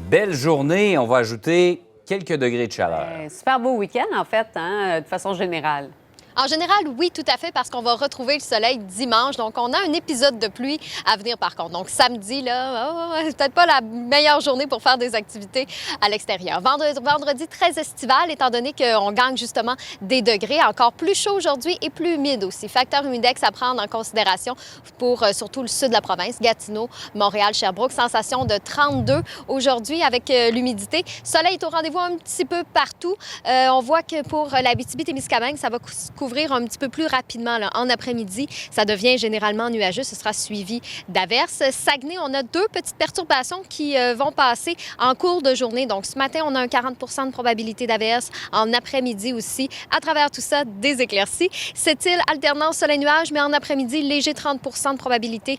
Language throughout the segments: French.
Belle journée, on va ajouter quelques degrés de chaleur. Super beau week-end, en fait, de façon générale. En général, oui, tout à fait, parce qu'on va retrouver le soleil dimanche. Donc, on a un épisode de pluie à venir, par contre. Donc, samedi, là, c'est peut-être pas la meilleure journée pour faire des activités à l'extérieur. Vendredi, très estival, étant donné qu'on gagne justement des degrés. Encore plus chaud aujourd'hui et plus humide aussi. Facteur humidex à prendre en considération pour surtout le sud de la province, Gatineau, Montréal, Sherbrooke. Sensation de 32 aujourd'hui avec l'humidité. Soleil est au rendez-vous un petit peu partout. On voit que pour l'Abitibi-Témiscamingue, ça va couvrir un petit peu plus rapidement là, en après-midi. Ça devient généralement nuageux. Ce sera suivi d'averses. Saguenay, on a deux petites perturbations qui vont passer en cours de journée. Donc, ce matin, on a un 40 de probabilité d'averses. En après-midi aussi. À travers tout ça, des éclaircies. Cette-île, alternance soleil-nuage, mais en après-midi, léger 30 de probabilité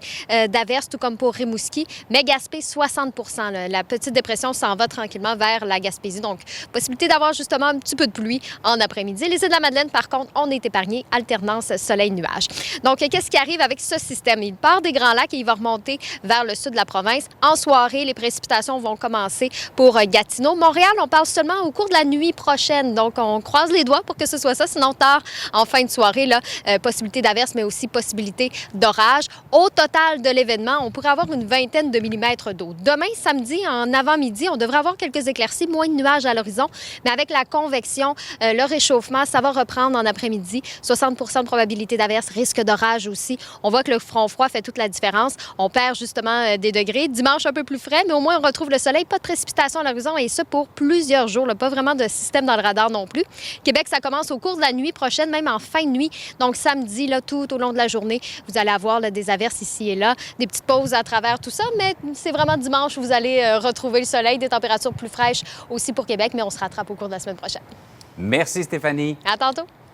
d'averses, tout comme pour Rimouski. Mais Gaspé, 60 là. La petite dépression s'en va tranquillement vers la Gaspésie. Donc, possibilité d'avoir justement un petit peu de pluie en après-midi. Les îles de la Madeleine, par contre, on est épargné, alternance soleil-nuage. Donc, qu'est-ce qui arrive avec ce système? Il part des Grands Lacs et il va remonter vers le sud de la province. En soirée, les précipitations vont commencer pour Gatineau. Montréal, on parle seulement au cours de la nuit prochaine. Donc, on croise les doigts pour que ce soit ça. Sinon, tard, en fin de soirée, là, possibilité d'averse, mais aussi possibilité d'orage. Au total de l'événement, on pourrait avoir une vingtaine de millimètres d'eau. Demain, samedi, en avant-midi, on devrait avoir quelques éclaircies, moins de nuages à l'horizon. Mais avec la convection, le réchauffement, ça va reprendre en après-midi. 60 de probabilité d'averse, risque d'orage aussi. On voit que le front froid fait toute la différence. On perd justement des degrés. Dimanche, un peu plus frais, mais au moins, on retrouve le soleil. Pas de précipitation à l'horizon et ça pour plusieurs jours. Là. Pas vraiment de système dans le radar non plus. Québec, ça commence au cours de la nuit prochaine, même en fin de nuit. Donc, samedi, là, tout au long de la journée, vous allez avoir là, des averses ici et là, des petites pauses à travers tout ça, mais c'est vraiment dimanche où vous allez retrouver le soleil, des températures plus fraîches aussi pour Québec, mais on se rattrape au cours de la semaine prochaine. Merci Stéphanie. À tantôt.